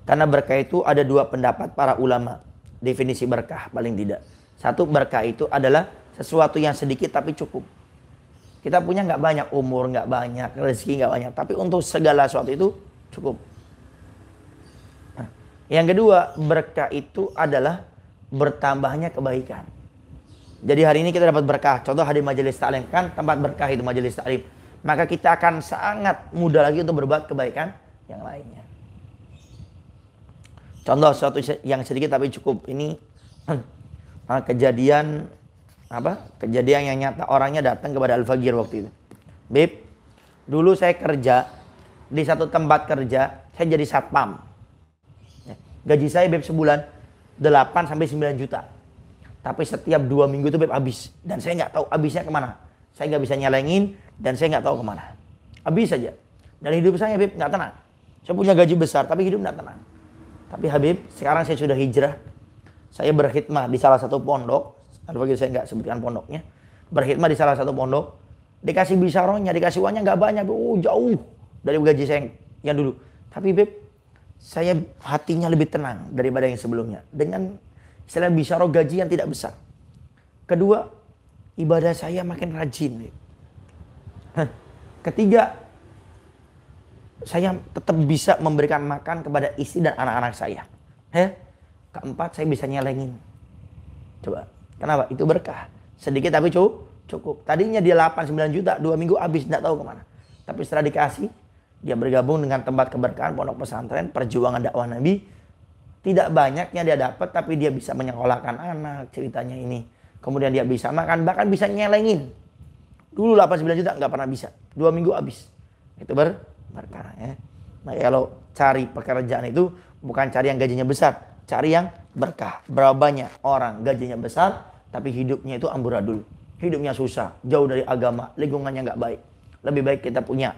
Karena berkah itu ada dua pendapat para ulama. Definisi berkah paling tidak. Satu, berkah itu adalah sesuatu yang sedikit tapi cukup. Kita punya nggak banyak, umur nggak banyak, rezeki nggak banyak, tapi untuk segala sesuatu itu cukup. Nah, yang kedua, berkah itu adalah bertambahnya kebaikan. Jadi hari ini kita dapat berkah. Contoh hadir majelis taklim, kan tempat berkah itu majelis taklim. Maka kita akan sangat mudah lagi untuk berbuat kebaikan yang lainnya. Contoh sesuatu yang sedikit tapi cukup. Ini kejadian Kejadian yang nyata, orangnya datang kepada Al-Fagir waktu itu. Beb, dulu saya kerja di satu tempat kerja, saya jadi satpam. Gaji saya Beb sebulan 8 sampai 9 juta. Tapi setiap 2 minggu itu Beb habis. Dan saya nggak tahu habisnya kemana. Saya nggak bisa nyelengin dan saya nggak tahu kemana. Habis saja. Dan hidup saya Beb nggak tenang. Saya punya gaji besar tapi hidup nggak tenang. Tapi Habib, sekarang saya sudah hijrah. Saya berkhidmah di salah satu pondok. Al-Fagir saya nggak sebutkan pondoknya. Berkhidmah di salah satu pondok. Dikasih bisarohnya, dikasih uangnya nggak banyak. Jauh dari gaji saya yang dulu. Tapi Beb, saya hatinya lebih tenang daripada yang sebelumnya. Dengan istilah bisaroh gaji yang tidak besar. Kedua, ibadah saya makin rajin. Beb. Ketiga, saya tetap bisa memberikan makan kepada istri dan anak-anak saya. Keempat, saya bisa nyelengin. Coba, kenapa? Itu berkah. Sedikit tapi cukup. Tadinya dia 8-9 juta, 2 minggu habis, tidak tahu kemana. Tapi setelah dikasih, dia bergabung dengan tempat keberkahan, pondok pesantren, perjuangan dakwah Nabi. Tidak banyaknya dia dapat, tapi dia bisa menyekolahkan anak, ceritanya ini. Kemudian dia bisa makan, bahkan bisa nyelengin. Dulu 8-9 juta, nggak pernah bisa. 2 minggu habis. Itu berkah. Nah, kalau cari pekerjaan itu bukan cari yang gajinya besar, cari yang berkah. Berapa banyak orang gajinya besar tapi hidupnya itu amburadul, hidupnya susah, jauh dari agama, lingkungannya nggak baik. Lebih baik kita punya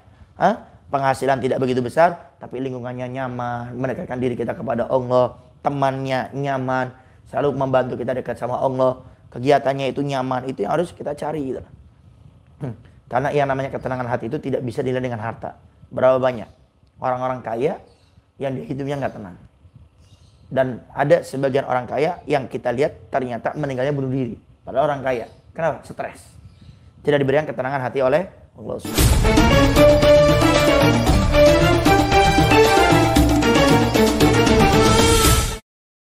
penghasilan tidak begitu besar tapi lingkungannya nyaman, mendekatkan diri kita kepada Allah, temannya nyaman, selalu membantu kita dekat sama Allah, kegiatannya itu nyaman. Itu yang harus kita cari gitu. Karena yang namanya ketenangan hati itu tidak bisa dilihat dengan harta. Berapa banyak orang-orang kaya yang hidupnya nggak tenang. Dan ada sebagian orang kaya yang kita lihat ternyata meninggalnya bunuh diri. Padahal orang kaya. Kenapa? Stres. Tidak diberikan ketenangan hati oleh Allah SWT.